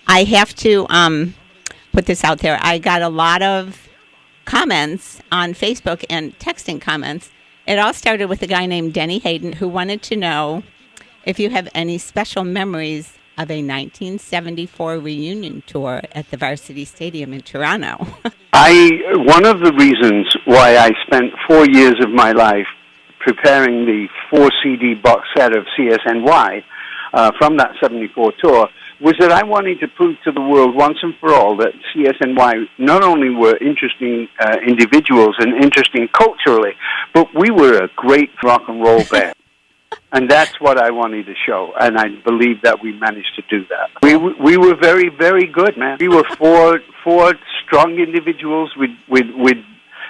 I have to put this out there. I got a lot of comments on Facebook and texting comments. It all started with a guy named Denny Hayden who wanted to know if you have any special memories of a 1974 reunion tour at the Varsity Stadium in Toronto. One of the reasons why I spent 4 years of my life preparing the 4 CD box set of CSNY from that 74 tour was that I wanted to prove to the world once and for all that CSNY not only were interesting individuals and interesting culturally, but we were a great rock and roll band. And that's what I wanted to show, and I believe that we managed to do that. We were very, very good, man. We were four strong individuals with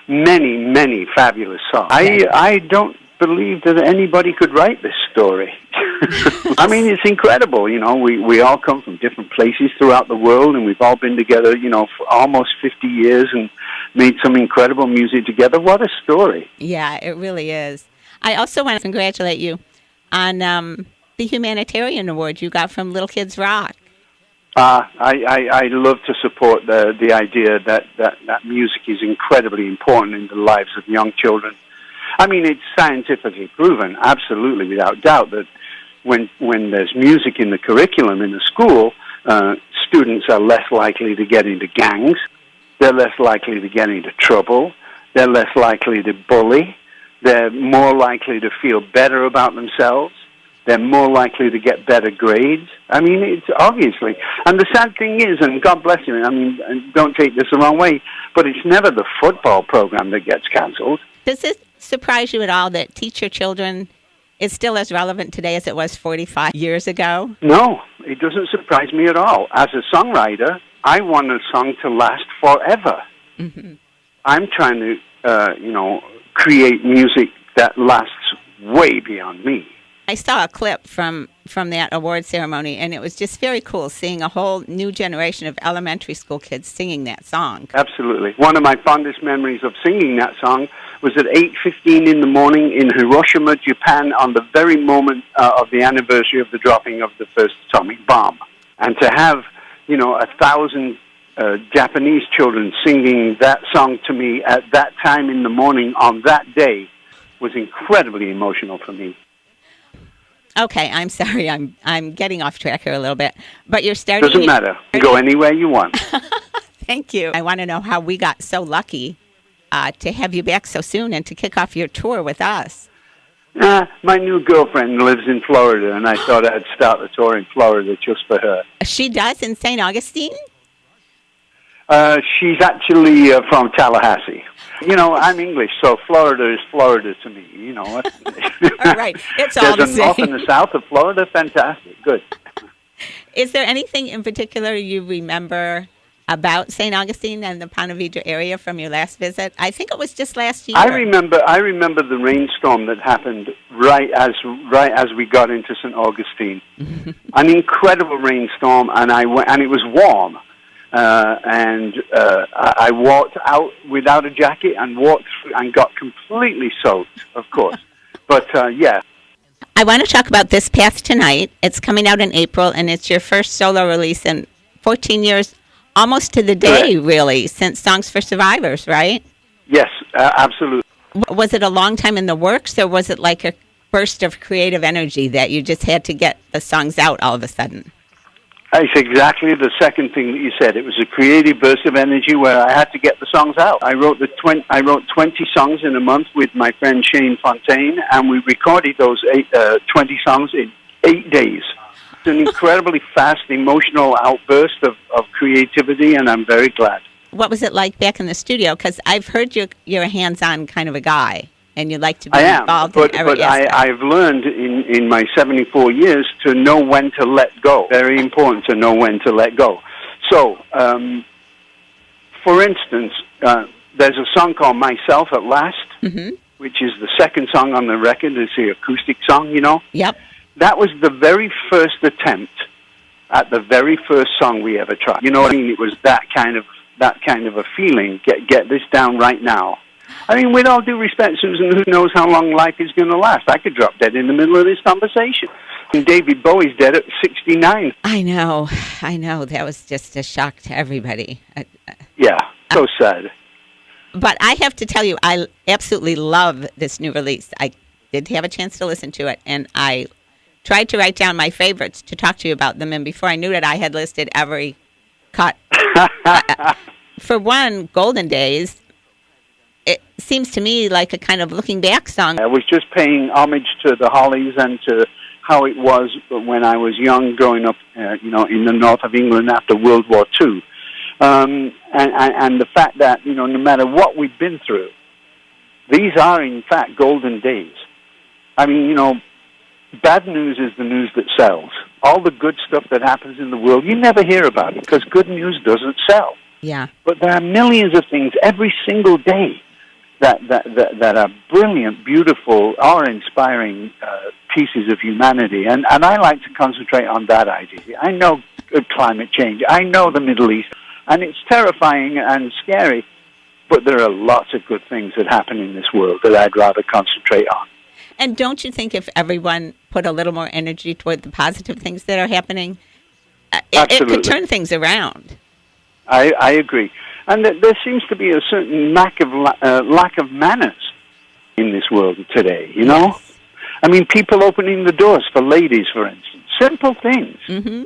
many, many fabulous songs. I don't believe that anybody could write this story. I mean, it's incredible. You know, we all come from different places throughout the world, and we've all been together, you know, for almost 50 years and made some incredible music together. What a story. Yeah, it really is. I also want to congratulate you on the humanitarian award you got from Little Kids Rock. I love to support the idea that music is incredibly important in the lives of young children. I mean, it's scientifically proven, absolutely, without doubt, that when there's music in the curriculum in the school, students are less likely to get into gangs, they're less likely to get into trouble, they're less likely to bully, they're more likely to feel better about themselves, they're more likely to get better grades. I mean, it's obviously. And the sad thing is, and God bless you, I mean, don't take this the wrong way, but it's never the football program that gets canceled. Does it surprise you at all that Teach Your Children is still as relevant today as it was 45 years ago? No, it doesn't surprise me at all. As a songwriter, I want a song to last forever. Mm-hmm. I'm trying to, create music that lasts way beyond me. I saw a clip from that award ceremony, and it was just very cool seeing a whole new generation of elementary school kids singing that song. Absolutely. One of my fondest memories of singing that song was at 8:15 in the morning in Hiroshima, Japan, on the very moment of the anniversary of the dropping of the first atomic bomb. And to have, 1,000 Japanese children singing that song to me at that time in the morning on that day was incredibly emotional for me. Okay, I'm sorry. I'm getting off track here a little bit. But you're starting... Doesn't matter. Go anywhere you want. Thank you. I want to know how we got so lucky to have you back so soon and to kick off your tour with us. My new girlfriend lives in Florida, and I thought I'd start the tour in Florida just for her. She does, in St. Augustine? She's actually from Tallahassee. I'm English, so Florida is Florida to me, All right, it's all the same. There's a north and the south of Florida, fantastic, good. Is there anything in particular you remember about St. Augustine and the Ponte Vedra area from your last visit? I think it was just last year. I remember the rainstorm that happened right as we got into St. Augustine. An incredible rainstorm, and it was warm. I walked out without a jacket and walked through and got completely soaked, of course. But, yeah. I want to talk about This Path Tonight. It's coming out in April, and it's your first solo release in 14 years, almost to the day, Correct. Really, since Songs for Survivors, right? Yes, absolutely. Was it a long time in the works, or was it like a burst of creative energy that you just had to get the songs out all of a sudden? It's exactly the second thing that you said. It was a creative burst of energy where I had to get the songs out. I wrote 20 songs in a month with my friend Shane Fontaine, and we recorded those 20 songs in 8 days. It's an incredibly fast, emotional outburst of creativity, and I'm very glad. What was it like back in the studio? Because I've heard you're a hands-on kind of a guy, and you like to be involved in every aspect. I've learned in my 74 years to know when to let go. Very important to know when to let go. So, for instance, there's a song called Myself at Last, which is the second song on the record. It's the acoustic song, Yep. That was the very first attempt at the very first song we ever tried. You know what I mean? It was that kind of a feeling. Get this down right now. I mean, with all due respect, Susan, who knows how long life is going to last? I could drop dead in the middle of this conversation. And David Bowie's dead at 69. I know. That was just a shock to everybody. Yeah, so sad. But I have to tell you, I absolutely love this new release. I did have a chance to listen to it, and I tried to write down my favorites to talk to you about them. And before I knew it, I had listed every cut. For one, Golden Days, it seems to me like a kind of looking back song. I was just paying homage to the Hollies and to how it was when I was young, growing up, in the north of England after World War II. And the fact that, no matter what we've been through, these are, in fact, golden days. I mean, bad news is the news that sells. All the good stuff that happens in the world, you never hear about it because good news doesn't sell. Yeah. But there are millions of things every single day that are brilliant, beautiful, awe-inspiring pieces of humanity. And I like to concentrate on that idea. I know climate change. I know the Middle East. And it's terrifying and scary. But there are lots of good things that happen in this world that I'd rather concentrate on. And don't you think if everyone put a little more energy toward the positive things that are happening, it could turn things around? I agree. And there seems to be a certain lack of manners in this world today, Yes. I mean, people opening the doors for ladies, for instance. Simple things. Mm-hmm.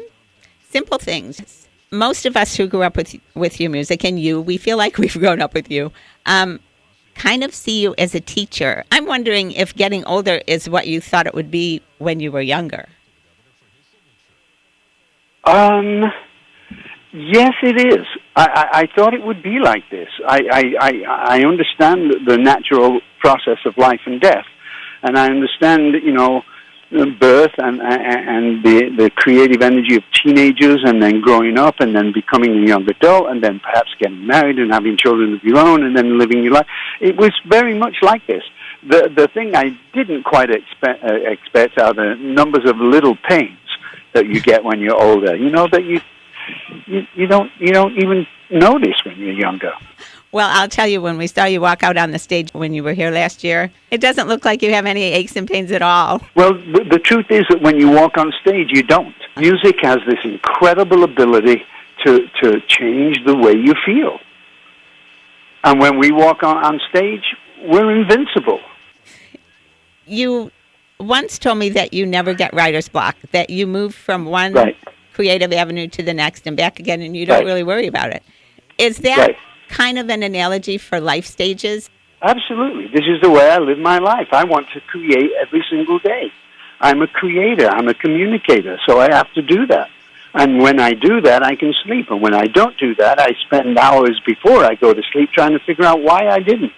Simple things. Most of us who grew up with your music, and we feel like we've grown up with you, kind of see you as a teacher. I'm wondering if getting older is what you thought it would be when you were younger. Yes, it is. I thought it would be like this. I understand the natural process of life and death, and I understand, birth and the creative energy of teenagers, and then growing up, and then becoming a young adult, and then perhaps getting married and having children of your own, and then living your life. It was very much like this. The thing I didn't quite expect are the numbers of little pains that you get when you're older. That you don't even notice when you're younger. Well, I'll tell you, when we saw you walk out on the stage when you were here last year, it doesn't look like you have any aches and pains at all. Well, the truth is that when you walk on stage, you don't. Music has this incredible ability to change the way you feel. And when we walk on stage, we're invincible. You once told me that you never get writer's block, that you move from one creative avenue to the next and back again, and you don't really worry about it. Is that kind of an analogy for life stages? Absolutely. This is the way I live my life. I want to create every single day. I'm a creator. I'm a communicator, so I have to do that. And when I do that, I can sleep. And when I don't do that, I spend hours before I go to sleep trying to figure out why I didn't.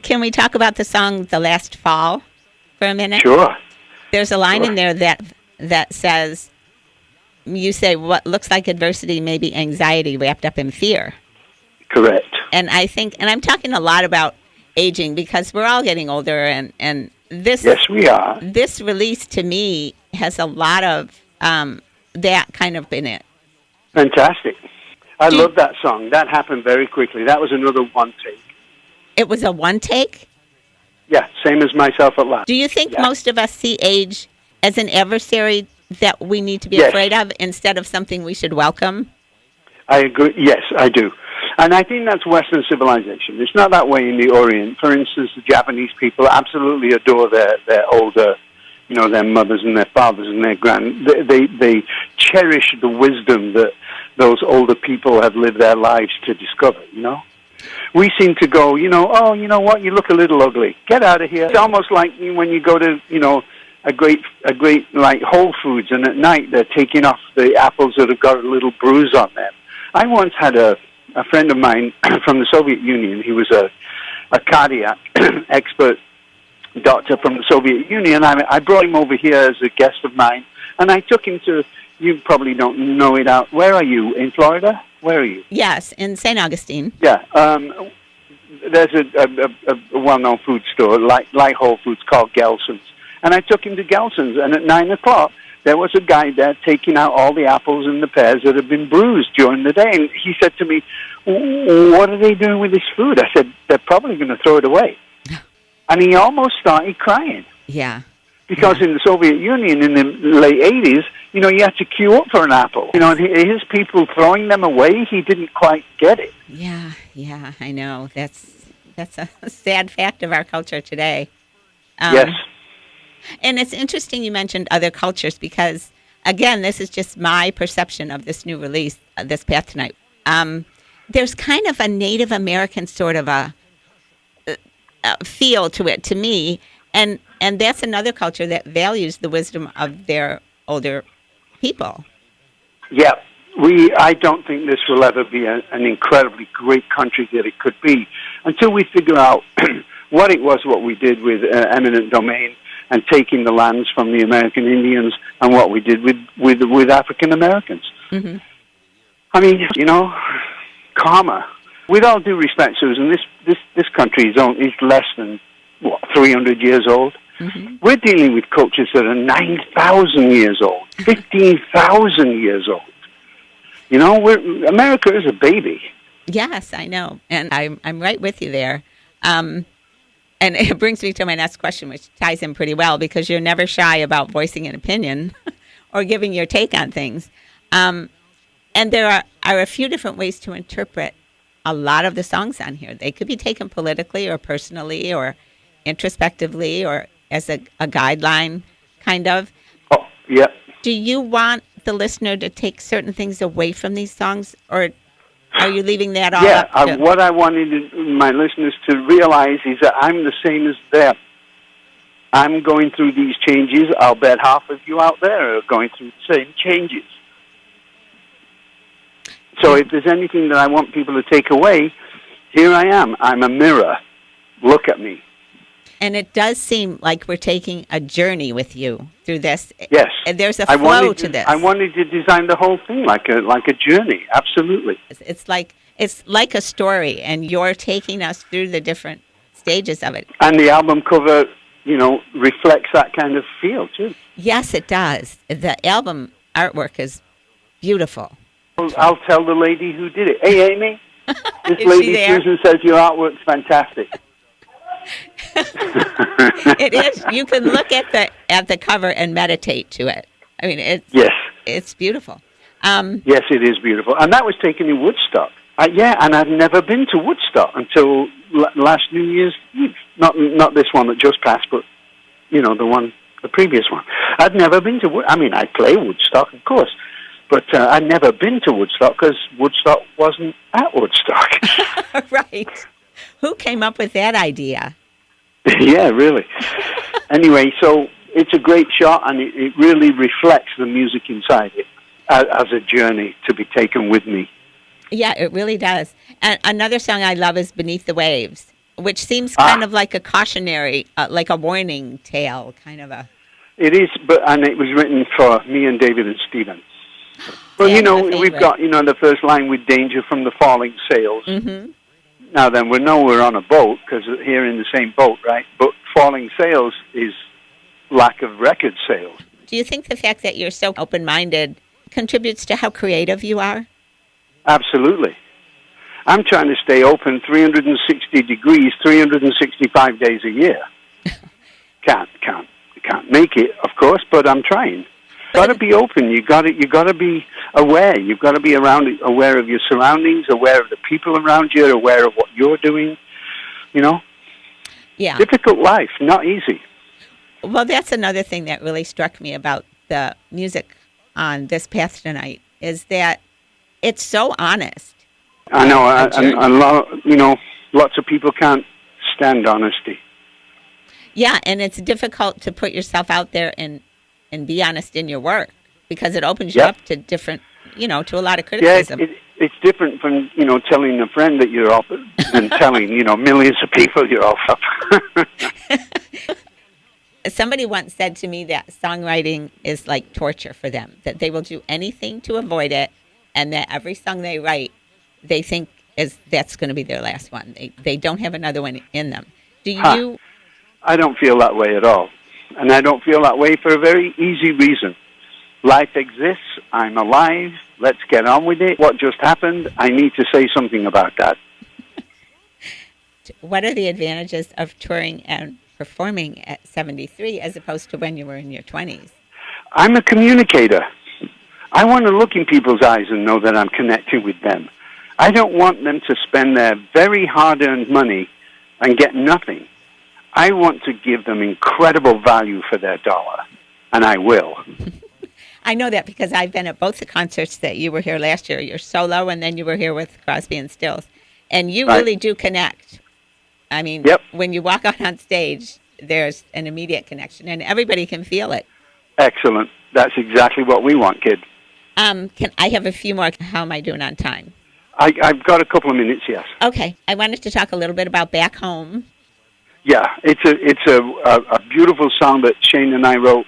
Can we talk about the song The Last Fall for a minute? Sure. There's a line in there that says, you say, what looks like adversity may be anxiety wrapped up in fear. Correct. And I think, and I'm talking a lot about aging because we're all getting older, and this. Yes, we are. This release to me has a lot of that kind of in it. Fantastic. I love that song. That happened very quickly. That was another one take. It was a one take? Yeah, same as Myself at Last. Do you think most of us see age as an adversary that we need to be afraid of instead of something we should welcome? I agree. Yes, I do. And I think that's Western civilization. It's not that way in the Orient. For instance, the Japanese people absolutely adore their older, their mothers and their fathers and their they cherish the wisdom that those older people have lived their lives to discover, We seem to go, oh, you know what, you look a little ugly. Get out of here. It's almost like when you go to, a great like Whole Foods, and at night they're taking off the apples that have got a little bruise on them. I once had a friend of mine from the Soviet Union. He was a cardiac expert doctor from the Soviet Union. I brought him over here as a guest of mine, and I took him to, you probably don't know it out. Where are you? In Florida? Where are you? Yes, in St. Augustine. Yeah. There's a well-known food store like Whole Foods called Gelson's. And I took him to Gelson's, and at 9 o'clock, there was a guy there taking out all the apples and the pears that had been bruised during the day. And he said to me, what are they doing with this food? I said, they're probably going to throw it away. And he almost started crying. Yeah. Because in the Soviet Union in the late 80s, you know, you had to queue up for an apple. You know, and his people throwing them away, he didn't quite get it. Yeah, I know. That's a sad fact of our culture today. Yes. And it's interesting you mentioned other cultures because, again, this is just my perception of this new release, this Path Tonight. There's kind of a Native American sort of a feel to it, to me, and that's another culture that values the wisdom of their older people. Yeah. I don't think this will ever be an incredibly great country that it could be until we figure out what we did with eminent domain and taking the lands from the American Indians and what we did with African Americans. Mm-hmm. I mean, you know, karma. With all due respect, Susan, this country is less than, 300 years old? Mm-hmm. We're dealing with cultures that are 9,000 years old, 15,000 years old. You know, America is a baby. Yes, I know, and I'm right with you there. And it brings me to my next question, which ties in pretty well, because you're never shy about voicing an opinion or giving your take on things. And there are a few different ways to interpret a lot of the songs on here. They could be taken politically or personally or introspectively or as a guideline, kind of. Oh, yeah. Do you want the listener to take certain things away from these songs, or are you leaving that all up to? What I wanted my listeners to realize is that I'm the same as them. I'm going through these changes. I'll bet half of you out there are going through the same changes. So if there's anything that I want people to take away, here I am. I'm a mirror. Look at me. And it does seem like we're taking a journey with you through this. Yes. There's a flow to this. I wanted to design the whole thing like a journey. Absolutely. It's like a story, and you're taking us through the different stages of it. And the album cover, you know, reflects that kind of feel, too. Yes, it does. The album artwork is beautiful. I'll tell the lady who did it. Hey, Amy, this Is lady she there? Susan says your artwork's fantastic. It is. You can look at the cover and meditate to it. I mean, it's beautiful. Yes, it is beautiful. And that was taken in Woodstock. And I've never been to Woodstock until last New Year's Eve. Not this one that just passed, but, you know, the previous one. I'd never been to I play Woodstock, of course, but I'd never been to Woodstock because Woodstock wasn't at Woodstock. Right. Who came up with that idea? Yeah, really. Anyway, so it's a great shot, and it really reflects the music inside it as a journey to be taken with me. Yeah, it really does. And another song I love is Beneath the Waves, which seems kind of like a cautionary, like a warning tale, kind of a... It is, and it was written for me and David and Stephen. Well, Yeah, you know, my we've favorite. got, you know, the first line with danger from the falling sails. Mm-hmm. Now then, we know we're on a boat because here in the same boat, right? But falling sails is lack of record sales. Do you think the fact that you're so open-minded contributes to how creative you are? Absolutely. I'm trying to stay open 360 degrees, 365 days a year. Can't make it, of course, but I'm trying. Got to be open. You got to be aware. You've got to be aware of your surroundings, aware of the people around you, aware of what you're doing. You know. Yeah. Difficult life, not easy. Well, that's another thing that really struck me about the music on this Path Tonight is that it's so honest. I know, and lots of people can't stand honesty. Yeah, and it's difficult to put yourself out there and be honest in your work because it opens you up to different, to a lot of criticism. Yeah, it's different from, telling a friend that you're off than telling, millions of people you're off. Somebody once said to me that songwriting is like torture for them, that they will do anything to avoid it, and that every song they write, they think that's going to be their last one. They don't have another one in them. Do you? I don't feel that way at all. And I don't feel that way for a very easy reason. Life exists. I'm alive. Let's get on with it. What just happened? I need to say something about that. What are the advantages of touring and performing at 73 as opposed to when you were in your 20s? I'm a communicator. I want to look in people's eyes and know that I'm connecting with them. I don't want them to spend their very hard-earned money and get nothing. I want to give them incredible value for their dollar, and I will. I know that because I've been at both the concerts that you were here last year, your solo, and then you were here with Crosby and Stills. And you Right. really do connect. I mean, Yep. when you walk out on stage, there's an immediate connection, and everybody can feel it. Excellent. That's exactly what we want, kid. Can I have a few more? How am I doing on time? I've got a couple of minutes, yes. Okay. I wanted to talk a little bit about Back Home. Yeah, it's a beautiful song that Shane and I wrote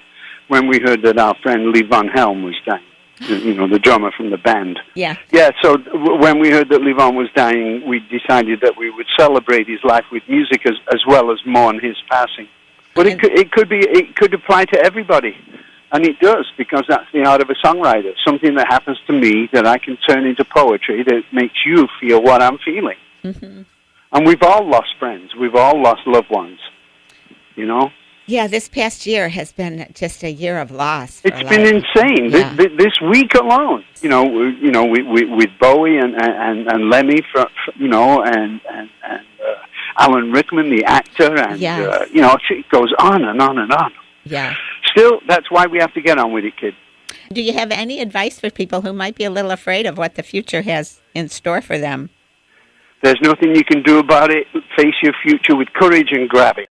when we heard that our friend Lee Von Helm was dying. You know, the drummer from the band. Yeah. Yeah, so when we heard that Lee Von was dying, we decided that we would celebrate his life with music as well as mourn his passing. But it could apply to everybody. And it does, because that's the art of a songwriter. Something that happens to me that I can turn into poetry that makes you feel what I'm feeling. Mm-hmm. And we've all lost friends. We've all lost loved ones, you know? Yeah, this past year has been just a year of loss. For It's been insane. Yeah. This week alone, with Bowie and Lemmy, and Alan Rickman, the actor, and Yes. it goes on and on and on. Yeah. Still, that's why we have to get on with it, kid. Do you have any advice for people who might be a little afraid of what the future has in store for them? There's nothing you can do about it. Face your future with courage and grab it.